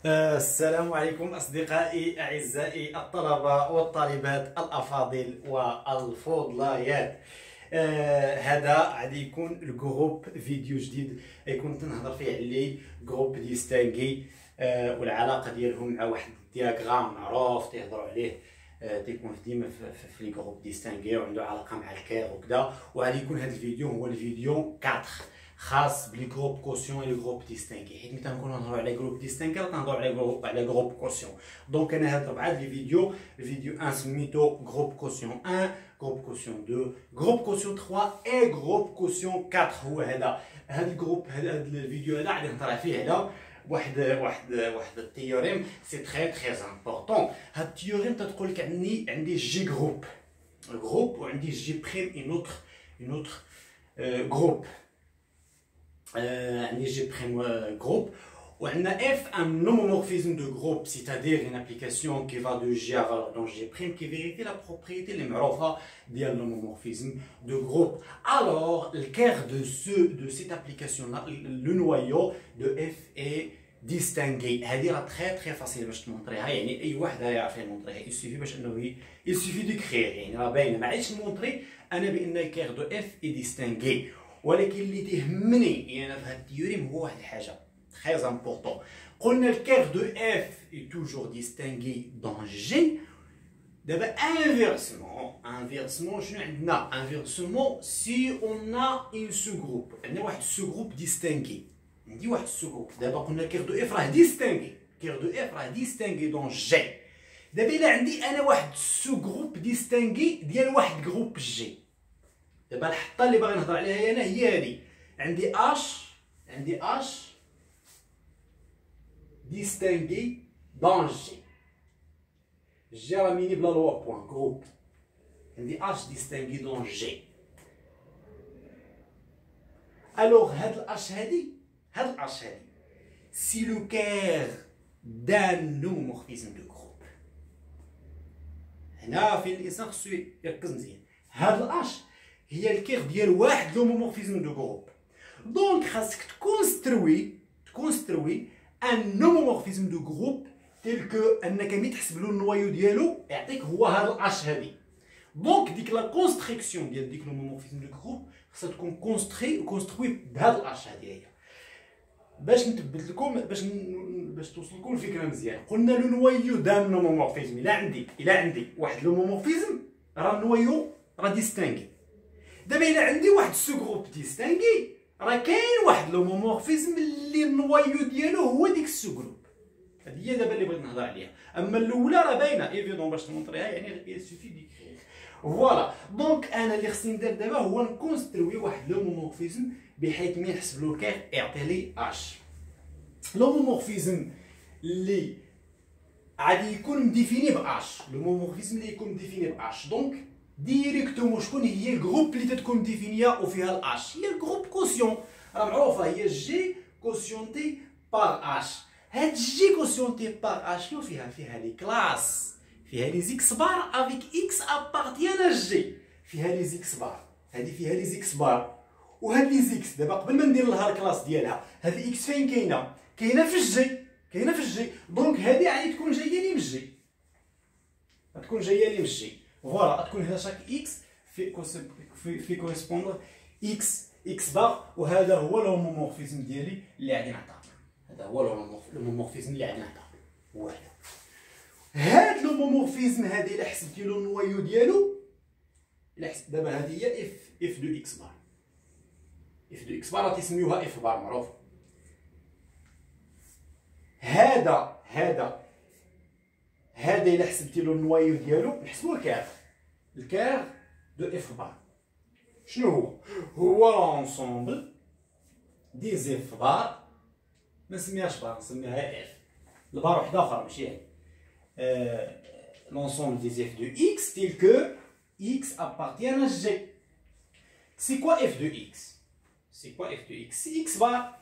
السلام عليكم أصدقائي أعزائي الطلبة والطالبات الأفاضل والفضليات. هذا غادي يكون الجروب فيديو جديد يكون تنهضر فيه على جروب ديستانغي والعلاقة ديالهم مع واحد الدياغرام معروف تيهضروا عليه. تيكون ديما في لي جروب ديستانغي وعنده علاقة مع الكير وكذا. وغادي يكون هذا الفيديو هو الفيديو 4 خاص بلي جروب كوسيون لي جروب ديستانغي، حيت ملي تنكونوا نهضروا على جروب ديستانغي تنهضروا على جروب كوسيون. دونك انا هاد 4 لي فيديو، الفيديو 1 سميتو جروب كوسيون 1، جروب كوسيون 2، جروب كوسيون 3 اي جروب كوسيون 4. هو هذا الجروب، هذا الفيديو هذا غادي نهضر فيه على واحد التيوريم سي تري امبورطون. هاد التيوريم تتقول لك عندي جي جروب وعندي جي بريم اون اوتر جروب. عندي جي بريم جروب وعندنا اف ان homomorphisme de groupe, c'est-à-dire une application qui va de G à valeur dans G prime qui vérifie la propriété اللي معروفه ديال l'homomorphisme de groupe. Alors le cœur de cette application là, le noyau de f est distingué. هذه راه très facile باش تمونطريها، يعني اي واحد يعرف يمونطريها. يسوفي باش انه يسوفي ديكريغ، يعني راه باينه. ما عادش نمونطري انا بان الكير دو اف اي ديستانغي، ولكن اللي تهمني انا في هذا التيوريم هو واحد الحاجه très important. قلنا الكير دو اف est toujours distingué dans G. دابا inversement شنو عندنا؟ inversement si on a une sous-groupe، عندنا واحد sous-groupe distingué. عندي واحد sous-groupe. دابا قلنا الكير دو اف راه distingué، الكير دو اف راه distingué dans G. دابا الا عندي انا واحد sous-groupe distingué ديال واحد جروب جي، دابا الحطه اللي باغي نهضر عليها انا هي هذه. عندي اش distingué dans G. G راه ميني بلا لوا بوان جروب. عندي H distingué dans G. الوغ هاد الأش هادي سي لو كير دان homomorphisme دو جروب. هنا فين الإنسان خصو يركز مزيان. هاد الأش هي الكير ديال واحد l'homomorphisme دو جروب. دونك خاصك تكونستروي ان homomorphisme دو جروب تيل كو انك ملي تحسب له النوايو ديالو يعطيك هو هاد الاش هادي. دونك ديك لا كونستركسيون ديال ديك l'homomorphisme دو جروب خصها تكون كونستروي بهاد الاش هادي. هي باش نثبت لكم باش توصل لكم الفكره مزيان. قلنا لو نوايو دان homomorphisme، الا عندي واحد l'homomorphisme راه النوايو راه ديستانغي. دابا الا عندي واحد سو جروب ديستانغي راه كاين واحد l'homomorphisme اللي النوايو ديالو هو ديك السو جروب. هذه هي دابا اللي بغيت نهضر عليها. اما الاولى راه باينه ايفيدون باش تمونطريها، يعني سوفي ديكريغ. فوالا. دونك انا اللي خصني ندير دابا هو نكونستروي واحد l'homomorphisme بحيث ملي نحسب له الكير يعطي لي اش. l'homomorphisme اللي غادي يكون مديفيني باش، l'homomorphisme اللي يكون مديفيني باش. دونك ديريكتومون شكون هي الجروب اللي تتكون ديفينيا وفيها الاش؟ هي الجروب كوسيون، راه معروفه، هي جي كوسيونتي بار اش. هاد جي كوسيونتي بار اش شنو فيها لي كلاس، فيها لي زيكس بار افيك اكس ابارتيان ا جي. فيها لي زيكس بار، هادي فيها لي زيكس بار. وهاد لي زيكس دابا قبل ما ندير لها الكلاس ديالها، هاد الاكس فين كاينه في الجي. دونك هادي غادي تكون جايه لي من الجي، غتكون جايه لي من الجي. فوالا. غتكون هنا شاك اكس في كوريسبوندر اكس بار. وهذا هو l'homomorphisme ديالي اللي غادي نعطيه. هذا هو l'homomorphisme اللي غادي نعطيه. فوالا. هاد l'homomorphisme هادي الا حسبتي له النوايو ديالو، دابا هادي هي اف دو اكس بار. اف دو اكس بار راه تيسميوها اف بار معروف. هذا الا حسبتي له النوايو ديالو نحسبوا الكير دو اف بار. شنو هو لونسومبل دي زيف بار. ما نسميهاش بار، نسميها اف. البار وحده اخرى ماشي هي. لونسومبل دي زيف دو اكس تيل كو اكس ابارتيان ا جي. سي كوا اف دو اكس؟ سي اكس بار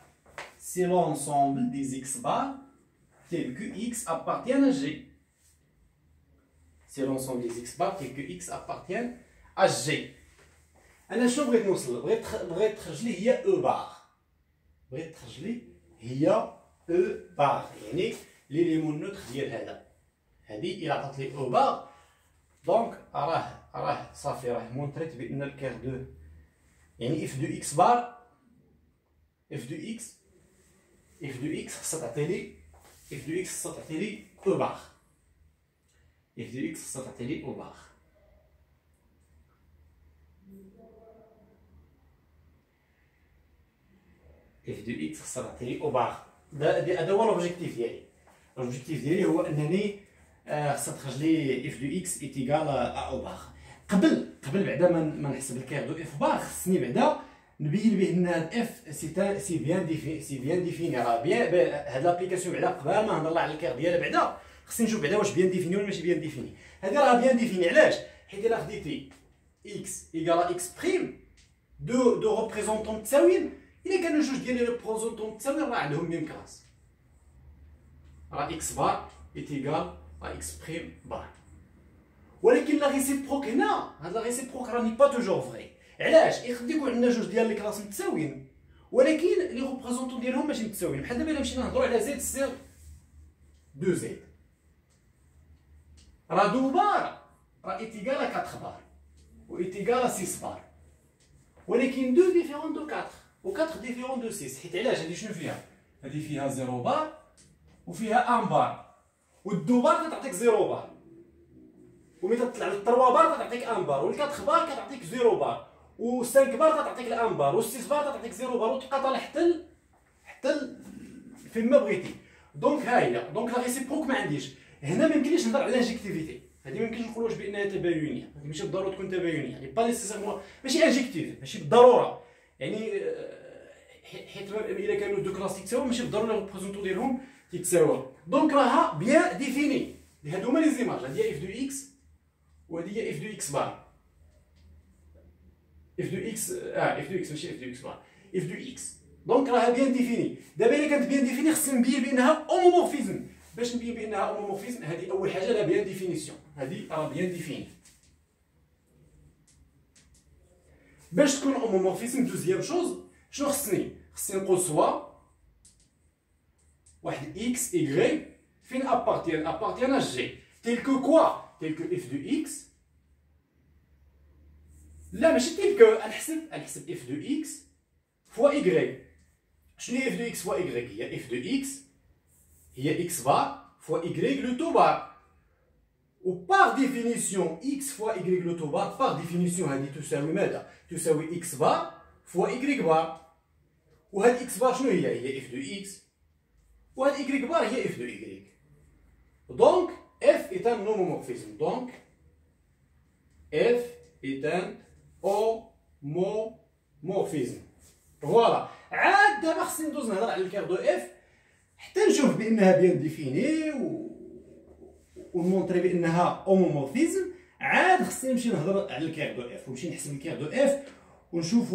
سي لونسومبل دي اكس بار تيل كو اكس ابارتيان ا جي. سي لونسومبل دي اكس بار تيل كو اكس ابارتيان ا جي. انا شنو بغيت نوصل؟ بغيت تخرج لي هي او بار. يعني ليليمون نوتر ديال هذا. هذه الى عطات لي او بار دونك راه صافي، راه مونطريت بان الكير دو يعني اف دو اكس بار اف دو اكس خصها تعطي لي او بار. اف دو اكس خصها تعطي لي او بار. اف دو اكس خصها تعطي لي او بار. هذا هو لوبجيكتيف ديالي. لوبجيكتيف ديالي هو انني خصها تخرج لي اف دو اكس ايتيغال او بار. قبل بعدا ما نحسب الكير دو اف بار خصني بعدا نبين بان هاد اف سي بيان ديفيني. راه بيان هاد لابليكاسيون بعدا قبل ما نهضر على الكير ديالها بعدا خصني نشوف بعدا واش بيان ديفيني ولا ماشي بيان ديفيني. هادي راه بيان ديفيني. علاش؟ حيت الا خديتي اكس ايكال اكس بريم دو ريبريزونطون متساويين، الا كانوا جوج ديال لي ريبريزونطون متساويين راه عندهم ميم كلاس. راه اكس بار ايتيغال اكس بريم بار. ولكن لا ريسيبروك هنا، هاد لا ريسيبروك راني با توجور فري. علاش؟ يقد يكون عندنا جوج ديال لي كلاس متساويين ولكن لي ريبريزونطون ديالهم ماشي متساويين. بحال دابا الا مشينا نهضروا على زد سير دو زد، راه دو بار راه ايتيغال 4 بار و ايتيغال 6 بار، ولكن دو ديفيرون دو 4 و 4 ديفيرون دو 6. حيت علاش؟ هادي شنو فيها؟ هادي فيها 0 بار وفيها 1 بار، و الدو بار كتعطيك 0 بار، وملي تطلع ل 3 بار كتعطيك 1 بار، و 4 بار كتعطيك 0 بار، و 5 بار كتعطيك 1 بار، و 6 بار كتعطيك 0 بار، وتبقى طالع حتى فين ما بغيتي. دونك ها هي، دونك لا ريسيبروك ما عنديش هنا. ما يمكنليش نهضر على انجكتيفيتي. هذه ما يمكنش نقول واش بانها تباينيه. هذه ماشي بالضروره تكون تباينيه، يعني با نيسيسيرمون ماشي انجكتيف، ماشي بالضروره. يعني حيت الا كانوا دو كلاس تيتساووا ماشي بالضروره الريبريزونطون ديالهم تيتساواو. دونك راها بيان ديفيني. هادو هما لي زيماج، هادي هي اف دو اكس وهادي هي اف دو اكس بار. اف دو اكس اف دو اكس ماشي اف دو اكس بار، اف دو اكس. دونك راها بيان ديفيني. دابا الا كانت بيان ديفيني خصني نبين بانها اومومورفيزم. باش نبين بانها اومومورفيزم هذه اول حاجه لا بيان ديفينيسيون، هذه راه بيان ديفيني. باش تكون اومومورفيزم دوزيام شوز شنو خصني نقول سوا واحد اكس ايغري فين ابارتيان ا جي تيل كو كوا، تيل كو اف دو اكس. لا ماشي تيل كو، نحسب اف دو اكس فوا ايغري. شنو هي اف دو اكس فوا ايغري؟ هي اف دو اكس هي اكس بار فوا ايغري لو تو بار، و باغ ديفينيسيون اكس فوا ايغري لو تو بار باغ ديفينيسيون هذه تساوي ماذا؟ تساوي اكس بار فوا ايغري بار. وهاد اكس بار شنو هي؟ هي اف دو اكس، وهاد ايغري بار هي اف دو ايغري. دونك اف est un homomorphisme. Donc f est un homomorphisme. فوالا. عاد دابا خصني ندوز نهضر على الكير دو اف حتى نشوف بانها بيان ديفيني ونمونطري بانها اومومورفيزم. عاد خصني نمشي نهضر على الكير دو اف ونمشي نحسب الكير دو اف ونشوف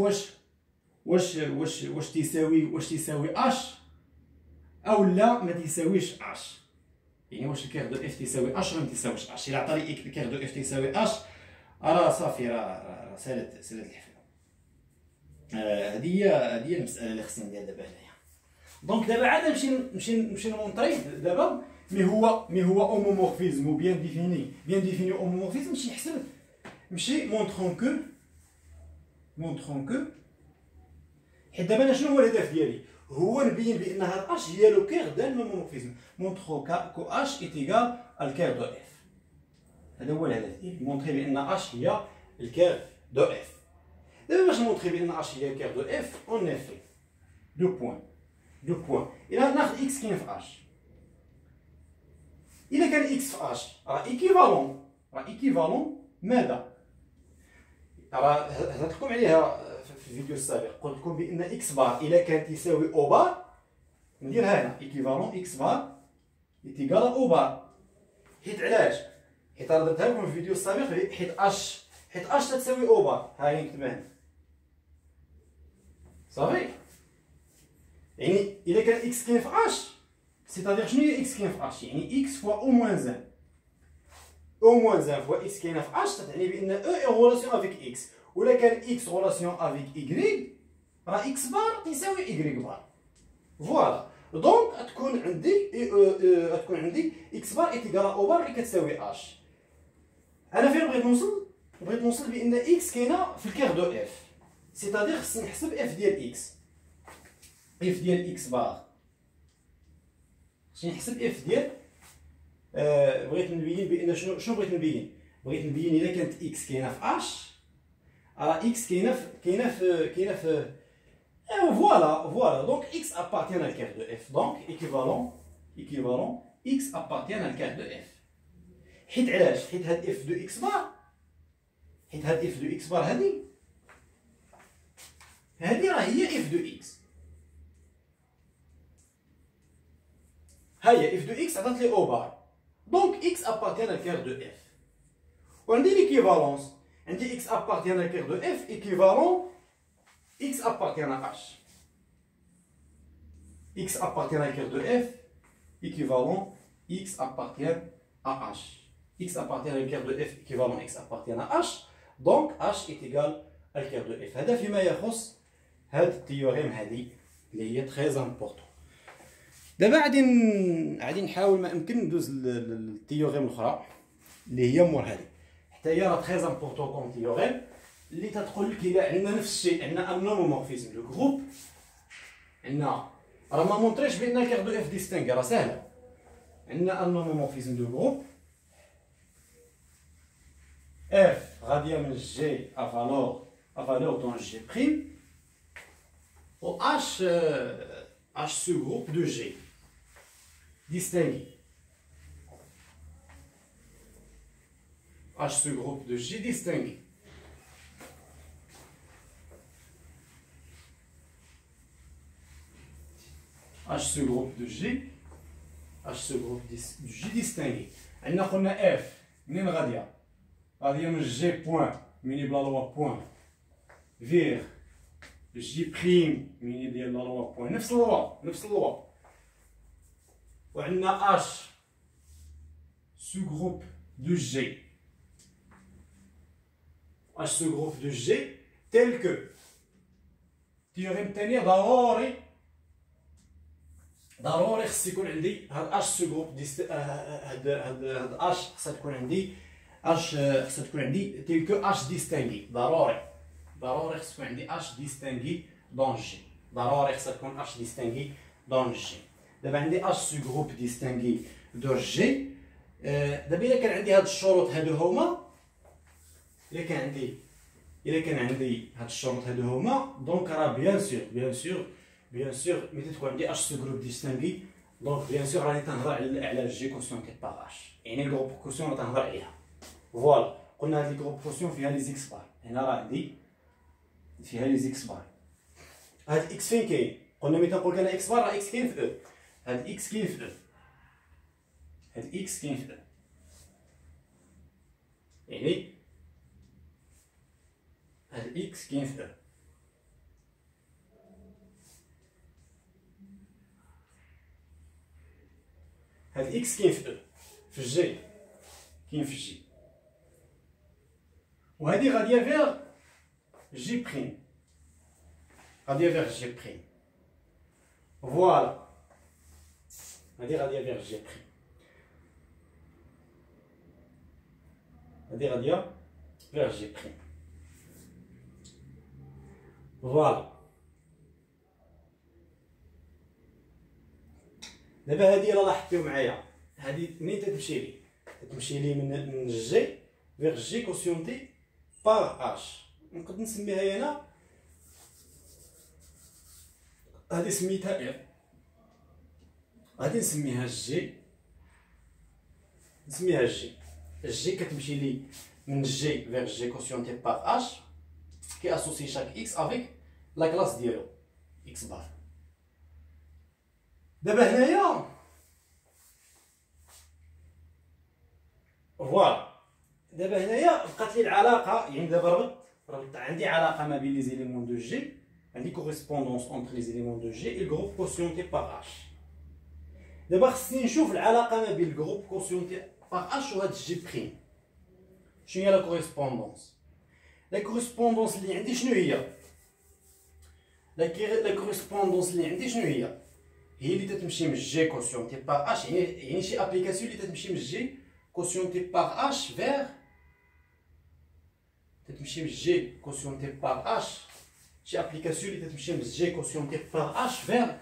واش تيساوي اش او لا ما تيساويش اش. يعني واش الكير دو اف تيساوي اش ولا ما تيساويش اش. الا عطاني الكير دو اف تيساوي اش راه صافي، راه سالت الحفله. هذه هي المساله اللي خصني ندير دابا هنايا. دونك دابا عاد نمشي نمونطري دابا مي هو اومومورفيزم و بيان ديفيني اومومورفيزم. نمشي مونطرون كو حيت دابا انا شنو هو الهدف ديالي؟ هو نبين بان هاد اش هي لو كير دان لومومورفيزم. مونطرو كو اش ايتيغال الكير دو اف. هذا هو الهدف ديالي، مونطري بان اش هي الكير دو اف. دابا باش نمونطري بان اش هي الكير دو اف اون افي دو بوين. الى ناخذ اكس كاين في اش، الى كان اكس في اش راه ايكيفالون ماذا؟ راه هضرت لكم عليها في الفيديو السابق. قلت لكم بان اكس بار الى كانت تساوي او بار نديرها هنا ايكيفالون اكس بار ايتيغال او بار. حيت علاش؟ حيت راه درتها لكم في الفيديو السابق. حيت اش تساوي او بار. ها هي نكتبها هنا صافي. يعني الى كان اكس كاين في اش سيتادير شنو هي اكس كاين في اش؟ يعني اكس فوا او موان زان. او موان زان فوا اكس كاينه في اش تعني بان او اي غولاسيون افيك اكس. ولا كان اكس غولاسيون افيك ايغريك راه اكس بار تساوي ايغريك بار. فوالا. دونك غتكون عندي اكس بار ايتيكال او بار اللي كتساوي اش. انا فين بغيت نوصل بان اكس كاينه في الكير دو اف، سيتادير خصني نحسب اف ديال اكس، اف ديال اكس بار خصني نحسب اف ديال بغيت نبين بان شنو بغيت نبين الا كانت اكس كاينه في اش، راه اكس كاينه في فوالا دونك اكس appartient à le كير دو اف، دونك ايكيفالون اكس appartient à le كير دو اف. حيت علاش؟ حيت هاد اف دو اكس بار هادي راه هي اف دو اكس، ها هي اف دو اكس عطات لي او بار، دونك اكس appartient à le كير دو اف. وعندي ليكيفالونس، عندي اكس appartient à le كير دو اف ايكيفالون x appartient à h. X appartient à l'équerre de f équivalent x appartient à h. X appartient à l'équerre de f équivalent x appartient à h. Donc h est égal à l'équerre de f. هذا فيما يخص هاد التيوريم هذه اللي هي très important. دابا غادي نحاول ما امكن ندوز للتيوريم الاخرى اللي هي مور هذه، حتى هي راه très important كون تيوريم اللي تتقول لك الا عندنا نفس الشيء، عندنا ان هومومورفيزم دو جروب، عندنا راه ما مونطريش بان الكير دو اف ديستينغ، راه ساهله، عندنا ان هومومورفيزم دو جروب اف غاديه من جي ا فالور دون جي بريم و اش سو جروب دو جي ديستينغ H ce groupe de J distingué. H ce groupe de J, H ce groupe de J distingué. عندنا قلنا F منين غادية؟ غادية من G بوان ميني بلا لوا بوان فيغ J بريم ميني ديال لا لوا بوان، نفس اللوا. وعندنا H ce groupe de G. H ce groupe de G tel que théorème تاني ضروري خص يكون عندي هاد H ce groupe هاد H خصها تكون عندي tel que H distingué، ضروري خص يكون عندي H distingué dans G، ضروري خصها تكون H distingué dans G. دابا عندي H ce groupe distingué dans G. دابا إلا كان عندي هاد الشروط هادو هما، إلا كان عندي هاد الشروط هادو هما، دونك راه بيان سور ملي تكون عندي اش سو جروب ديستانغي، دونك بيان سور راني تنهضر على جي كوسيونتي باغ اش، يعني الجروب كوسيون راه تنهضر عليها. فوالا قلنا هاد الجروب كوسيون فيها لي زيكس بار، هنا راه عندي فيها لي زيكس بار. هاد اكس فين كاين؟ قلنا ملي تنقول انا اكس بار راه اكس كاين في او، هاد اكس كاين في او، يعني هاد اكس كاين في او. هاد اكس كاين في او في الجي، كاين في الجي، وهادي غاديه فيغ جي بريم، فوالا هادي غاديه فيغ جي بريم، فوالا. دابا هادي الا لاحظتيو معايا، هادي منين تتمشي لي من جي فيغ جي كوسيونتي باغ اش، نقدر نسميها هنا هادي سميتها ار، غادي نسميها جي، الجي كتمشي لي من جي فيغ جي كوسيونتي باغ اش كي اسوسي شاك اكس افيك لا كلاس ديالو اكس بار. دابا هنايا فوالا، بقات لي العلاقه، يعني دابا ربطت عندي علاقه ما بين لي زيليمون دو جي، عندي كوريسبوندونس اونتر لي زيليمون دو جي الجروب كوسيونتي باغ اش. دابا خصني نشوف العلاقه ما بين الجروب كوسيونتي باغ اش وهاد جي بريم. شنو هي لا كوريسبوندونس؟ لا كوريسبوندونس اللي عندي شنو هي؟ هي اللي تتمشي من جي كوسيونتي باغ اش، يعني شي ابليكاسيون اللي تتمشي من جي كوسيونتي باغ اش فيغ، تتمشي من جي كوسيونتي باغ اش، شي ابليكاسيون اللي تتمشي من جي كوسيونتي باغ اش فيغ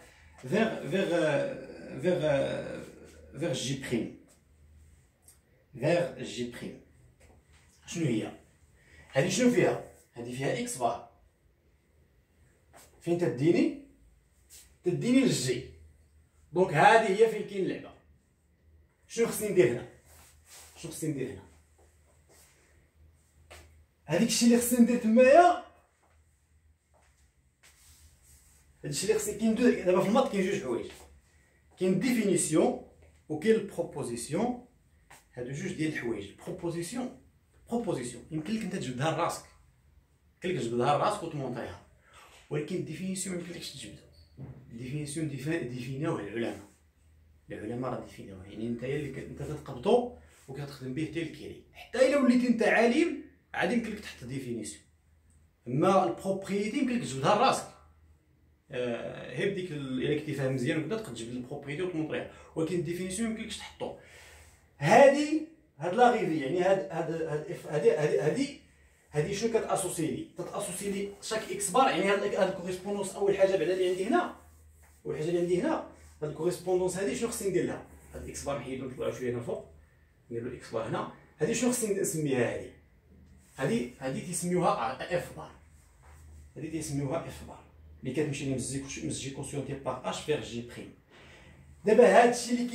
جي بريم، فيغ جي بريم. شنو هي هادي؟ شنو فيها؟ هادي فيها اكس بار، فين تديني؟ تديني للجي. دونك هادي هي فين كاين اللعبه. شنو خصني ندير هنا؟ شنو خصني ندير هنا؟ هاديك الشيء اللي خصني ندير تمايا، هادشي اللي خصني. كاين دابا في الماط كاين جوج حوايج، كاين ديفينيسيون وكاين البروبوزيسيون. هادو جوج ديال الحوايج. بروبوزيسيون يمكن لك انت تجبدها لراسك، يمكن لك تجبدها لراسك وتمونطيها، ولكن الديفينيسيون ميمكنلكش تجبدها. الديفينيسيون ديفينيوها العلماء راه ديفينيوها، يعني انت انت تتقبطو وكتخدم به حتى الكيري. حتى الا وليتي انت عالم عادي يمكن لك تحط ديفينيسيون، اما البروبريتي يمكن لك تجبدها لراسك. هي بديك الا كنتي فاهم مزيان وكذا تقدر تجبد البروبريتي وتمونطيها، ولكن الديفينيسيون يمكنلكش تحطو. هاد لاغيفي يعني هادي شنو كتاسوسي لي؟ تتاسوسي لي شاك اكس بار، يعني هاد الكوريسبوندونس. اول حاجه بعدا اللي عندي هنا، هاد الكوريسبوندونس هادي شنو خصني ندير لها؟ هاد الاكس بار نحيدو نطلعو شويه هنا الفوق، نديرو الاكس بار هنا. هادي شنو خصني نسميها؟ هادي تيسميوها اف بار، هادي تيسميوها اف بار اللي كتمشي لي من جي كونسيونتي باغ اش فيغ جي بريم. دابا هادشي اللي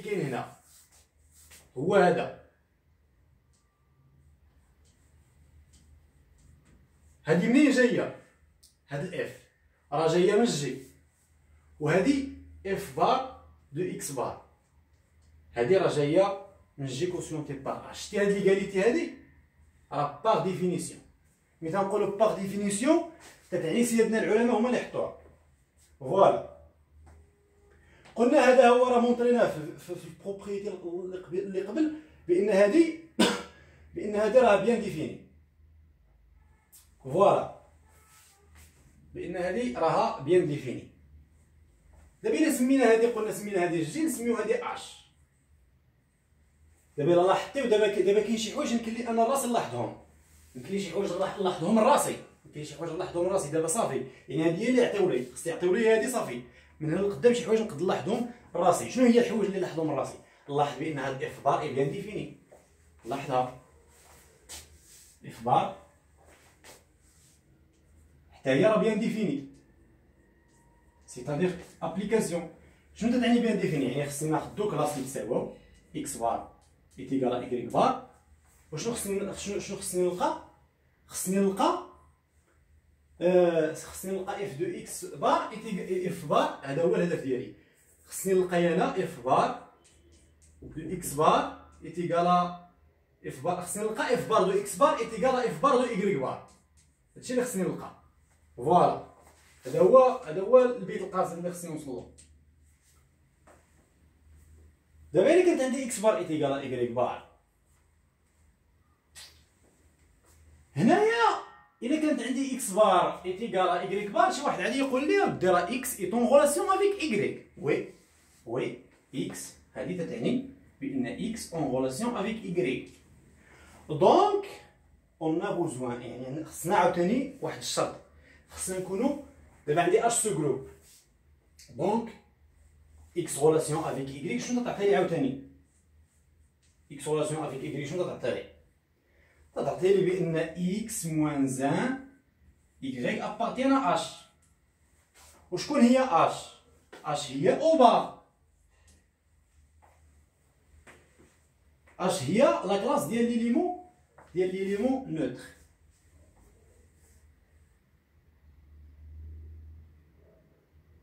كاين هنا هو هذا. هادي منين جايه؟ هاد الاف راه جايه من جي، وهادي اف بار دو اكس بار، هادي راه جايه من جي كوسيونتي باغ اش. شتي هاد ليغاليتي هادي راه باغ ديفينيسيون. ملي تنقولو باغ ديفينيسيون تتعني سيادنا العلماء هما اللي حطوها. فوالا قلنا هذا هو راه مونطريناه في البروبريتي اللي قبل بان هادي راه بيان ديفيني. فوالا بان هادي راها بيان ديفيني. دابا الا سمينا هادي، قلنا سمينا هادي جي، نسميو هادي اش. دابا الا لاحظتيو دابا كاين شي حوايج يمكن لي انا راسي نلاحظهم، يمكن لي شي حوايج نلاحظهم من راسي، دابا صافي. يعني هادي هي اللي عطيو لي، خص يعطيو لي هادي صافي. من هنا لقدام شي حوايج نقدر نلاحظهم راسي. شنو هي الحوايج اللي نلاحظهم من راسي؟ نلاحظ بان هاد اف بار اي بيان ديفيني. لاحظها، اف بار حتى هي راه بيان ديفيني، سيتادير ابليكاسيون. شنو تعني بيان ديفيني؟ يعني خصني ناخذ دو كلاس اللي تساواو اكس بار ايتيكال ايكغيك بار. وشنو خصني نلقى؟ خصني نلقى اف دو اكس بار اف بار. هذا هو الهدف ديالي. خصني نلقى انا اف بار دو اكس بار ايتيكال اف بار. خصني نلقى اف بار دو اكس بار ايتيكال اف بار دو ايكغيك بار. هادشي اللي خصني نلقى. فوالا هذا هو البيت القاسم اللي خصني نوصلو. دابا الا كانت عندي اكس بار ايتيكال ايكغيك بار، هنايا الا كانت عندي اكس بار ايتيكال ايكغيك بار، شي واحد غادي يقول لي اودي راه اكس اي طون غولاسيون افيك ايكغيك. وي اكس هذه تتعني بان اكس اون غولاسيون افيك ايكغيك. دونك اون ا بوزوان، يعني خصنا عاوتاني واحد الشرط، خصنا نكونو دابا عندي اش سو جروب. دونك اكس غولاسيون افيك ايكغيك شنو تعطي لي عاوتاني؟ اكس غولاسيون افيك ايكغيك شنو تعطي لي؟ تعطي لي بان اكس موان زان ايكغيك ابارتين ا اش. وشكون هي اش؟ اش هي او بار. اش هي لا كلاس ديال ليليمون نوتر.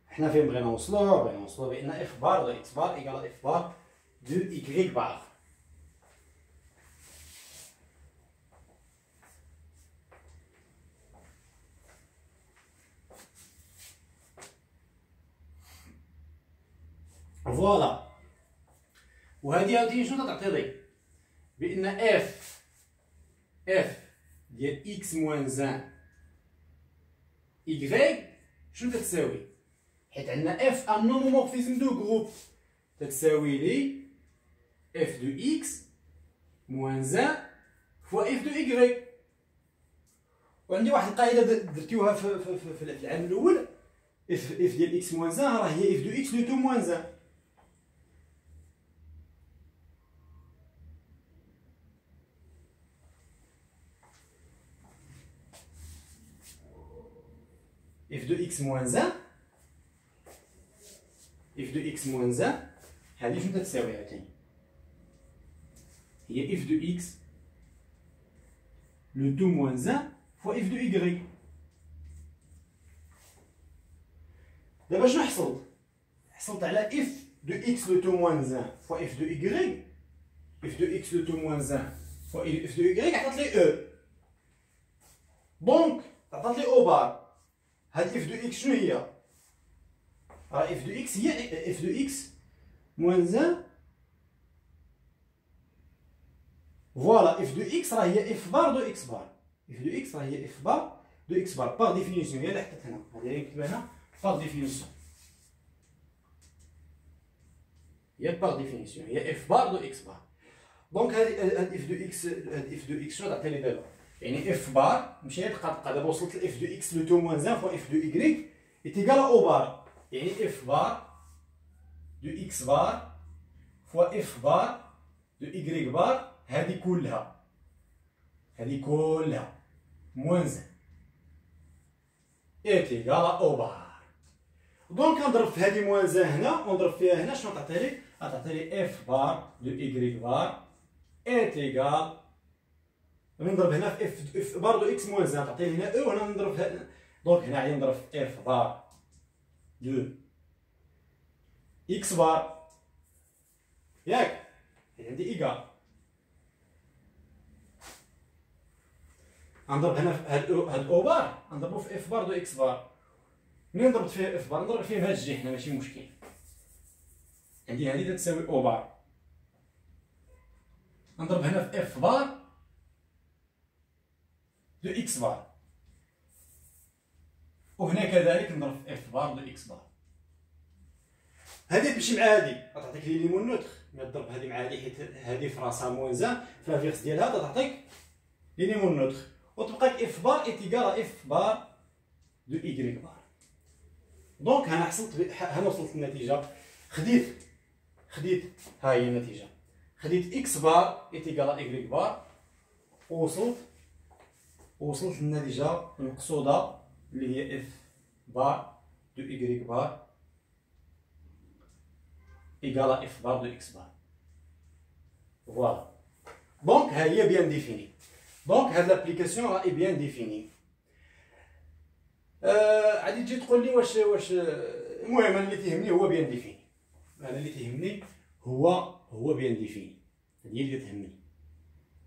حنا فين بغينا نوصلو بان اف بار دو اكس بار ايكال اف بار دو ايكغيك بار. فوالا وهادي عاوتاني شنو تعطي لي؟ بان اف ديال اكس موان زان ايكغيك شنو تتساوي؟ حيت عندنا اف ان هومومورفيزم دو جروب تتساوي لي اف دو اكس موان زان فوا اف دو ايكغيك. وعندي واحد القاعده درتيوها في العام الاول، اف ديال اكس موان زان راه هي اف دو اكس لو تو موان زان. اف دو اكس موان زان، اف دو اكس موان زان هذه شنو تتساوي عاوتاني؟ هي اف دو اكس لو تو موان زان فوا اف دو ايكغيك. دابا شنو حصلت؟ حصلت على اف دو اكس لو تو موان زان فوا اف دو ايكغيك. اف دو اكس لو تو موان زان فوا اف دو ايكغيك عطات لي او، دونك عطات لي او بار. هاد اف دو اكس شنو هي؟ راه اف دو اكس هي اف دو اكس موان زان، فوالا اف دو اكس راه هي اف بار دو اكس بار. اف دو اكس راه هي اف بار دو اكس بار باغ ديفينيسيون، هي اللي حطيت هنا، هذه اللي نكتبها هنا باغ ديفينيسيون، هي باغ ديفينيسيون هي اف بار دو اكس بار. دونك هاد اف دو اكس، هاد اف دو اكس شنو تعطيني دابا؟ يعني اف بار مشيت دقه دابا وصلت لاف دو اكس لو تو موان زان فوا اف دو ايكغيك ايتيكال او بار، يعني اف بار دو اكس بار فوا اف بار دو ايكغيك بار، هذه كلها موان زان ايتيكال او بار. دونك نضرب في هذه موان زان هنا ونضرب فيها هنا، شنو تعطي لي؟ تعطي لي اف بار دو ايكغيك بار ايتيكال، نضرب هنا في اف بار دو اكس موان زان تعطي لي هنا او، هنا نضرب في هنا، دونك هنا غادي نضرب في اف بار دو اكس بار، ياك عندي ايكال، غنضرب هنا في هاد او بار غنضربو في اف بار دو اكس بار. منين ضربت فيه اف بار نضرب فيه هاد الجهه هنا ماشي مشكل، عندي هادي تساوي او بار، نضرب هنا في اف بار دو اكس بار، وهنا كذلك نضرب في اف بار دو اكس بار. هادي تمشي مع هادي غتعطيك لي ليمون نوتر، ملي تضرب هادي مع هادي حيت هادي في راسها موان زان فلافيغس ديالها تعطيك لي ليمون نوتر، وتبقى اف بار ايتيكال اف بار دو ايكغيك بار. دونك هنا حصلت هنا وصلت للنتيجه، خديت ها هي النتيجه، خديت اكس بار ايتيكال ايكغيك بار، وصلت للنتيجه المقصوده اللي هي اف بار دو ايكغيك بار ايكال اف بار دو اكس بار. فوالا دونك ها هي بيان ديفيني، دونك هاد لابليكاسيون راهي بيان ديفيني. غادي تجي تقول لي واش المهم انا اللي تيهمني هو بيان ديفيني، انا اللي تيهمني هو بيان ديفيني، هذه اللي تهمني،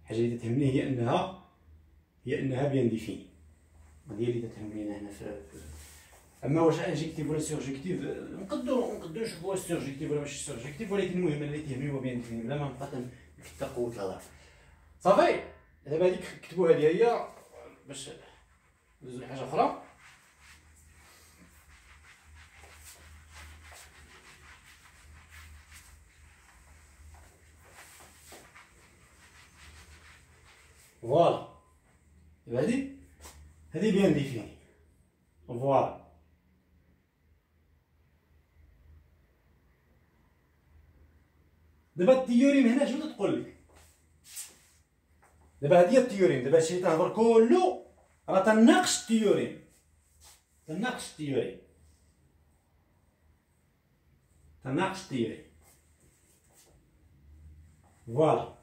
الحاجه اللي تهمني هي انها بيان ديفيني، هذه اللي تهمني هنا اما واش انجيكتيف ولا سيرجيكتيف نقدروا نشوفوا واش سيرجيكتيف ولا ماشي سيرجيكتيف، ولكن المهم اللي تيهمني هو بيان ديفيني، بلا ما نبقى نكثر قوه الهضره. صافي دابا هذيك كتبوا هذه هي باش ندوزو لحاجه اخرى. فوالا دابا هذه بيان ديفيني. فوالا دابا التيوريم هنا شنو تقول لك؟ دابا هذه هي التيوريم، دابا هادشي اللي تنهضر كله راه تناقش التيوريم، فوالا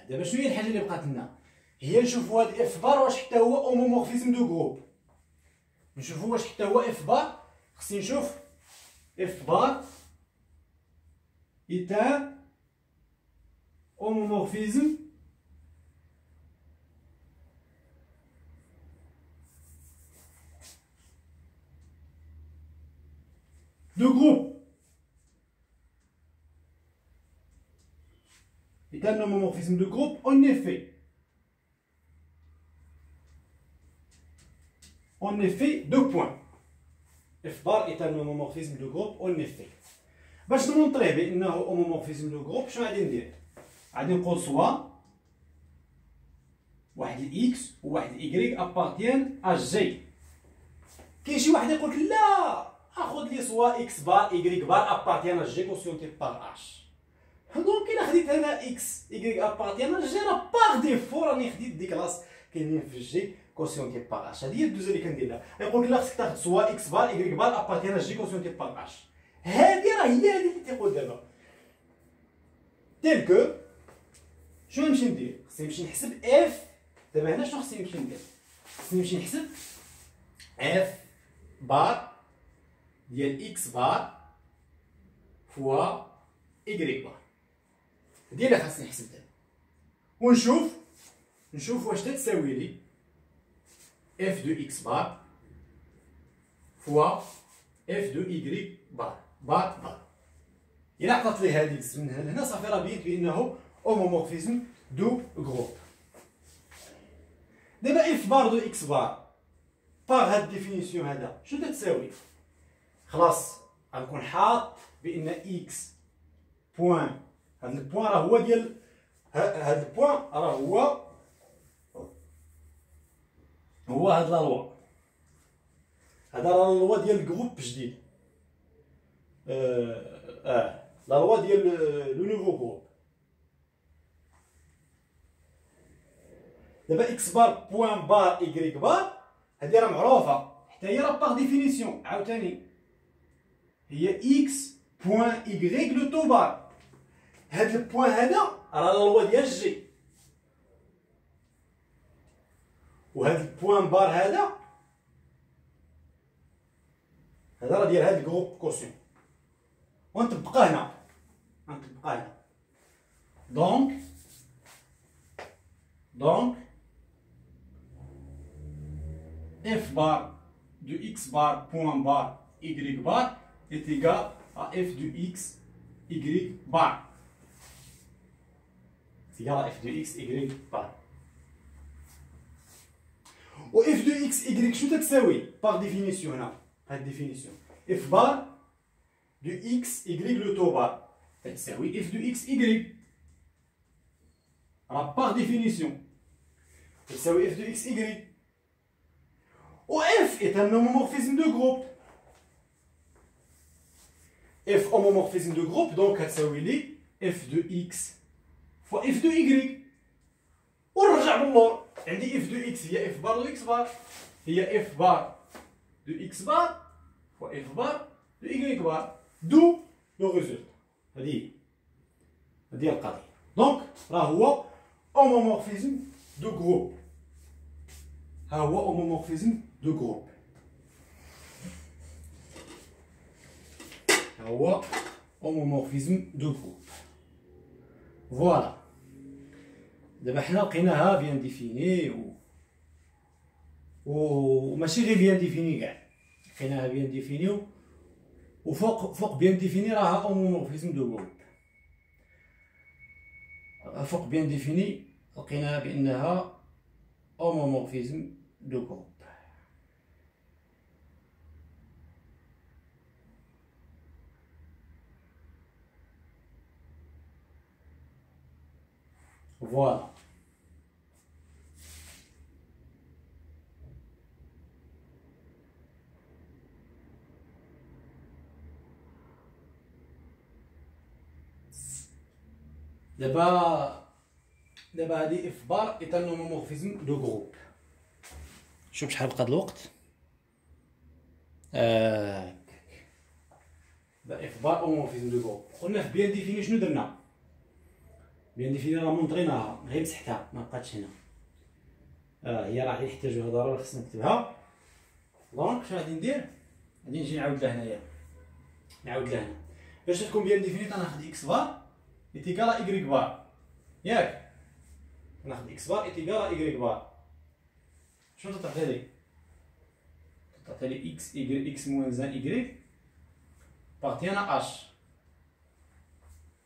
دابا شنو هي الحاجه اللي بقات لنا؟ هي نشوفوا هاد اف بار واش حتى هو اومومورفيزم دو جروب، نشوفوا واش حتى هو اف بار، خصني نشوف اف بار ايتا اومومورفيزم دو جروب، ايتا اومومورفيزم دو جروب. En effet en effet deux points. F bar est un homomorphisme de groupe en effet. باش نمونطريه بانه homomorphisme de groupe شنو غادي ندير؟ غادي نقول سوا واحد الاكس وواحد الايكغيك ابارتيان ا جي. كاين شي واحد يقول لك لا اخذ لي سوا اكس بار ايكغيك بار ابارتيان ا جي كونسيونتي بار اش. دونك الا خديت انا اكس ايكغيك ابارتيان ا جي راه باغ ديفو راني خديت ديك لاص كاينين في الجي كونسيونتي بار اش. هذه هي الدوزه اللي كندير لها. يقول لك لا خصك تاخذ سوا اكس بار ايكغيك بار ابارتيان ا جي كونسيونتي بار اش. هذه راه هي هذه اللي تيقول دابا تيل كو شنو نمشي ندير؟ خصني نمشي نحسب اف. دابا هنا شنو خصني نمشي ندير؟ خصني نمشي نحسب اف بار ديال اكس بار فوا ايكغيك بار. هادي اللي خاصني نحسب دابا ونشوف واش تتساوي لي اف دو اكس بار فوا اف دو ايكغيك بار. إلا عطات لي هادي من هنا صافي راه بينت بأنه homomorphisme دو غروب. دابا اف بار دو اكس بار باغ هاد الديفينيسيون هذا شنو تتساوي؟ خلاص غنكون حاط بأن اكس بوان هاد البوان راه هو ديال هاد البوان راه هو هاد لا لوا. هذا راه لا لوا ديال الجروب جديد. لا لوا ديال لو نوفو جروب. دابا اكس بار بوان بار ايكغيك بار هادي راه معروفه حتى هي راه باغ ديفينيسيون عاوتاني هي اكس بوان ايكغيك لو تو بار. هاد البوان هذا راه لا لوا ديال جي وهاد البوان بار هذا راه ديال هاد الجروب كوسيون ونطبقها هنا دونك f bar de x bar point bar y bar est égal à f de x y bar. C'est égal à f de x y bar. و f de x y شنو تتساوي par définition هنا هاد définition f bar de x y le taux bar تتساوي f de x y راه par définition تتساوي f de x y. Ou f est un homomorphisme de groupe. F homomorphisme de groupe, donc ça veut f de x fois f de y. ونرجع باللور عندي f de x هي f bar de x bar هي f bar de x bar fois f bar de y bar. D'où le résultat. هذه القضية. Donc راه هو homomorphisme de groupe. ها هو homomorphisme de groupe. ها هو homomorphisme de groupe. فوالا. دابا حنا لقيناها بيان ديفيني وماشي غير بيان ديفيني كاع. لقيناها بيان ديفيني وفوق بيان ديفيني راها homomorphisme de groupe. فوق بيان ديفيني لقيناها بأنها homomorphisme de groupe. Voilà. دابا هادي اف بار ايت ان هومومورفيزم دو جروب. شوف شحال بقى الوقت. دابا اف بار هومومورفيزم دو جروب. قلنا في بيان ديفيني شنو درنا؟ بيان ديفيني راه مونطريناها غير مسحتها ما بقاتش هنا. هي راه يحتاجوها ضروري خصنا نكتبها. دونك شنو غادي ندير؟ غادي نجي نعاود لها هنايا. نعاود لها هنا. باش تكون بيان ديفيني تناخذ اكس بار ايتيكال ايكغيك بار. ياك؟ ناخذ اكس بار ايتيكال ايكغيك بار. شنو تعطي لي؟ تعطي لي اكس اكس موان زان ايكغيك بارتي انا اش.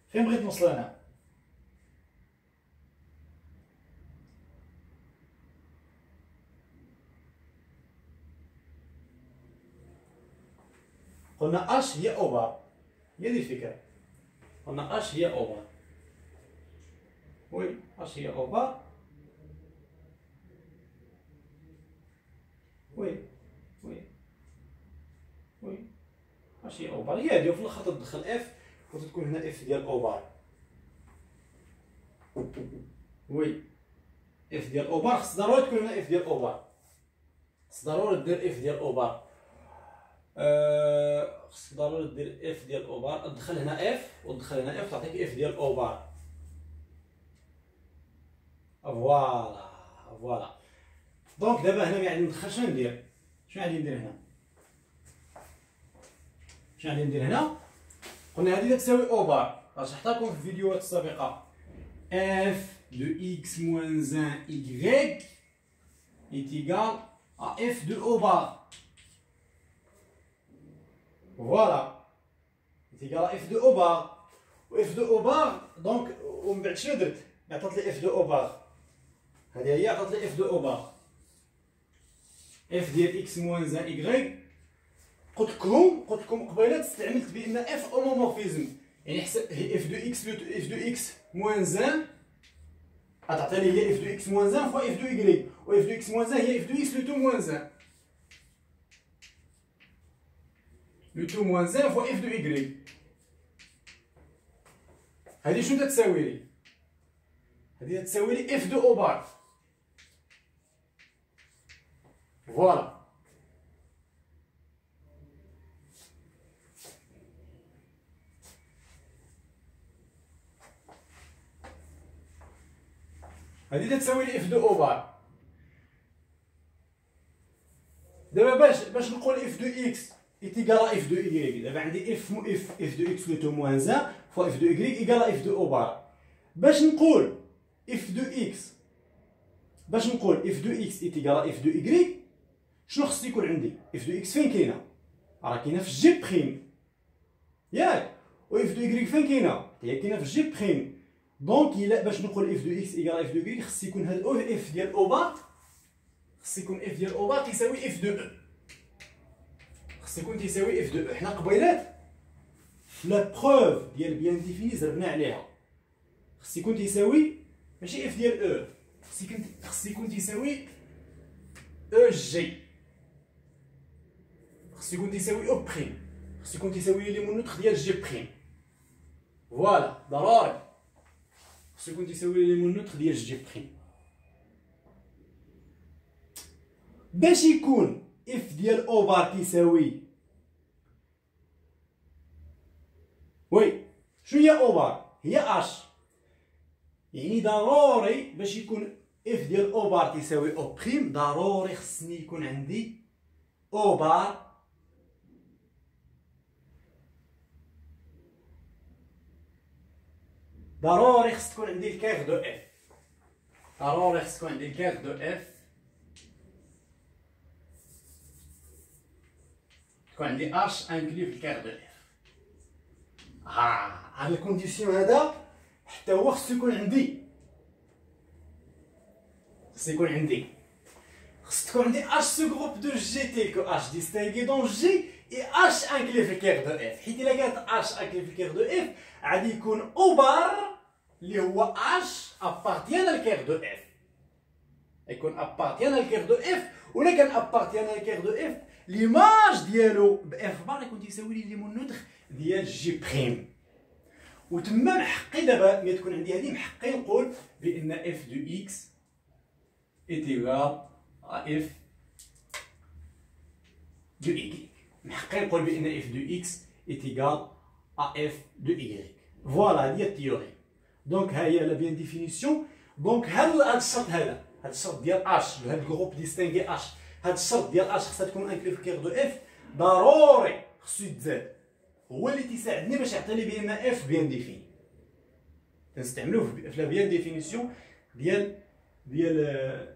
فين بغيت نوصل انا؟ قلنا اش هي او بار، هي دي الفكره. قلنا اش هي او بار، وي اش هي او بار، وي وي وي اش هي او بار هي هادي. وفي الاخر تدخل اف وتكون هنا اف ديال او بار. وي اف ديال او بار خص ضروري تكون هنا اف ديال او بار، خص ضروري دير اف ديال او بار. خص ضروري دير اف ديال او بار، تدخل هنا اف وتدخل هنا اف تعطيك اف ديال او بار. فوالا فوالا. دونك دابا هنا ملي غادي ندخل شنو ندير؟ شنو غادي ندير هنا؟ شنو غادي ندير هنا؟ قلنا هذه تساوي او بار، شرحتها لكم في الفيديوهات السابقة. اف دو اكس موان 1 y est égal à f de o bar. Voilà. est égal à f de o bar. و f de o bar دونك ومن بعد شنو درت؟ عطات لي f de o bar. هذه هي عطات لي f de o bar. f ديال x موان 1 y. قلت لكم قبيله استعملت بان f هومومورفيزم، يعني حسب f de x موان 1 غتعطيني هي f de x موان 1 فوا f de y، و f de x موان 1 هي f de x لو تو موان 1. لو تو موان 1 فوا f de y. هادي شنو تتساوي لي؟ هادي تتساوي لي f de o bar. فوالا. هادي تتساوي لي اف دو او بار. دابا باش نقول اف دو اكس ايتيكال اف دو اي، دابا عندي اف دو اكس لو تو موان 1 فوا اف دو اي ايكال اف دو او بار. باش نقول اف دو اكس ايتيكال اف دو اي، شنو خص يكون عندي؟ اف دو اكس فين كاينه؟ راه كاينه في جي بريم ياك، و اف دو اي فين كاينه؟ هي كاينه في جي بريم. دونك الا باش نقول اف دو اكس ايكال اف دو اي خص يكون هاد اف ديال او بار، خص يكون اف ديال او بار تيساوي اف دو او، خص يكون تيساوي اف دو او. حنا قبيلات في لا بروف ديال بيان ديفيني زربنا عليها، خص يكون تيساوي ماشي اف ديال او، خص يكون تيساوي او جي، خص يكون تيساوي او بريم، خص يكون تيساوي لي مونوتر ديال جي بريم. فوالا ضروري خص يكون تيساوي لي مونوتر ديال جي بريم. باش يكون اف ديال او بار تيساوي وي شنو هي او بار؟ هي اش، يعني ضروري باش يكون اف ديال او بار تيساوي او بريم ضروري خصني يكون عندي او بار ضروري خص تكون عندي الكير دو اف، ضروري خص تكون عندي الكير دو اف، تكون عندي اش انكلي في الكير دو اف. هاد الكونديسيون هذا حتى هو خصو يكون عندي، خص تكون عندي اش سو جروب دو جي تيل اش ديستينغي دون جي اي اش انكلي في الكير دو اف. حيت الا كانت اش انكلي في الكير دو اف غادي يكون او بار اللي هو اش ابارتيان الكير دو اف، يكون ابارتيان الكير دو اف. ولا كان ابارتيان الكير دو اف ليماج ديالو باف بار يكون تيساوي لي لي مونوتر ديال جي بريم. وتما محقي دابا ملي تكون عندي هذه محقي نقول بان اف دو اكس ايتيغال اف دو اي، محقي نقول بان اف دو اكس ايتيغال اف دو اي. فوالا هذه هي التيوري. دونك ها هي لا بيان ديفينيسيون. دونك هاد الشرط هذا، هاد الشرط ديال اش، هاد الجروب ديستينغي اش، هاد الشرط ديال اش خصها تكون انكلي في كير دو اف ضروري خصو يتزاد، هو اللي تيساعدني باش يعطيني بان اف بيان ديفيني. تنستعملوه في لا بيان ديفينيسيون ديال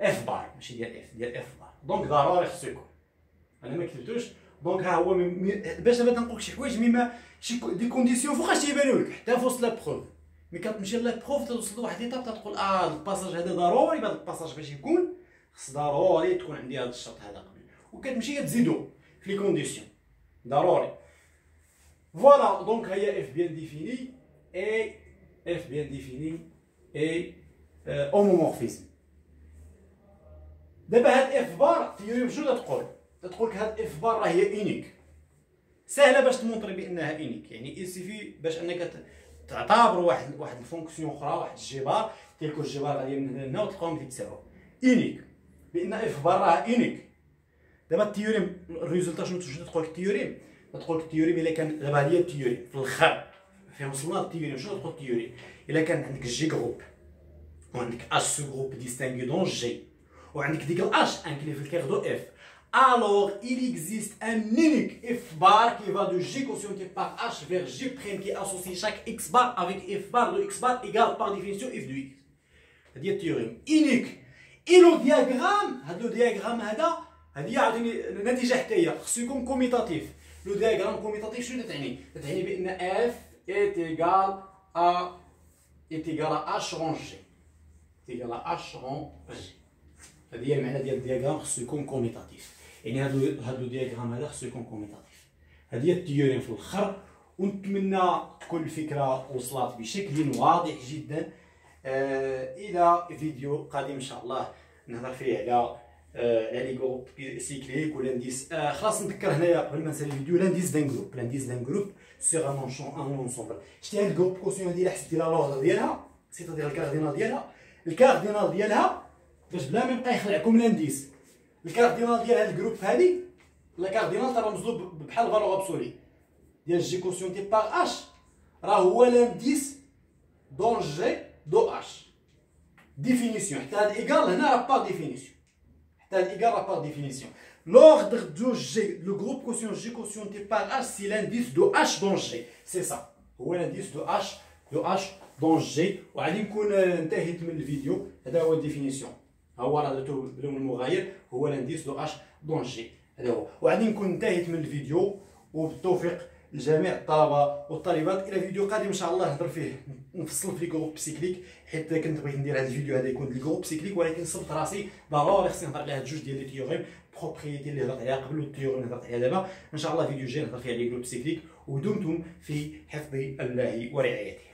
اف بار، ماشي ديال اف بار. دونك ضروري خصو يكون، انا ما كتبتوش. دونك ها هو باش دابا تنقولك شي حوايج مما شي دي كونديسيون فوقاش تيبانو لك حتى في وسط لا بروف. ملي كتمشي لا بروف توصل لواحد ليطاب تقول هاد الباساج هذا ضروري، هاد الباساج باش يكون خص ضروري تكون عندي هاد الشرط هذا قبل، وكتمشي تزيدو في لي كونديسيون ضروري. فوالا دونك هي اف بيان ديفيني اي اف بيان ديفيني اي اومومورفيزم. دابا هاد اف بار تيوريم شنو تقول؟ تقول لك هاد اف بار راه هي انيك، سهله باش تمونطري بانها انيك. يعني يسيفي باش انك تعتبر واحد الفونكسيون اخرى، واحد الجبار تيكون الجبار غادي من هنا لهنا وتلقاهم كيتساووا انيك، بان اف بار راه انيك. دابا التيوريم الريزولتا شنو تقول لك التيوريم؟ تقول لك التيوريم الا كان دابا هي التيوريم في الاخر فين وصلنا للتيوريم شنو تقول التيوريم؟ الا كان عندك جي جروب وعندك اش سو جروب ديستانغي دون جي وعندك ديك الاش انكلي في الكير دو اف، alors il existe un unique f bar qui va de g quotienté par h vers g prime qui associe chaque x bar avec f bar de x bar égale par définition f de x. هذه التيوريم unique. et le diagramme هذا لو دياغرام هذه يعطيني النتيجه حتى هي خصو يكون كوميتاتيف. لو دياغرام كوميتاتيف شنو تعني؟ تعني بان f est égal à h rond g est égal à h rond g. هذه هي المعنى ديال الدياغرام، خصو يكون كوميتاتيف. يعني هذا الدياغرام هذا خصو يكون كوميتاتيف. هذه هي التيوريم في الاخر، ونتمنى تكون الفكره وصلت بشكل واضح جدا. الى فيديو قادم ان شاء الله نهضر فيه على لي جروب سيكليك ولانديس. خلاص نذكر هنايا قبل ما نسالي الفيديو لانديس دان جروب سيغ ان اونسومبل. شتي هاد الجروب كوسيون ديالها حسبتي لا لوغ ديالها سيتادير الكاردينال ديالها باش بلا ما يبقى يخلعكم لانديس. الكاردينال ديال هاد الجروب هادي لا كاردينال ترمزلو بحال فالور ابسولي ديال جي كوسيونتي باغ اش، راه هو لانديس دون جي دو اش. ديفينيسيون حتى هاد ايكال هنا راه باغ ديفينيسيون، حتى هاد ايكال راه باغ ديفينيسيون. لوردر دو جي لو جروب كوسيون جي كوسيونتي باغ اش سي لانديس دو اش دون جي، سي سا هو لانديس دو اش دون جي. وغادي نكون انتهيت من الفيديو. هذا هو الديفينيسيون، هو راه درتو باللون المغاير، هو لانديس دو اش دون جي، هذا هو. وغادي نكون انتهيت من الفيديو، وبالتوفيق لجميع الطلبه والطالبات. الى فيديو قادم ان شاء الله نهضر فيه نفصل في لي جروب سيكليك، حيت كنت بغيت ندير هذا الفيديو هذا يكون لي جروب سيكليك، ولكن صبت راسي ضروري خصني نهضر على هاد جوج ديال لي تيوريم، بروبريتي اللي هضرت عليها قبل والتيوريم اللي هضرت عليها دابا. ان شاء الله فيديو جاي نهضر فيه على لي جروب سيكليك. ودمتم في حفظ الله ورعايته.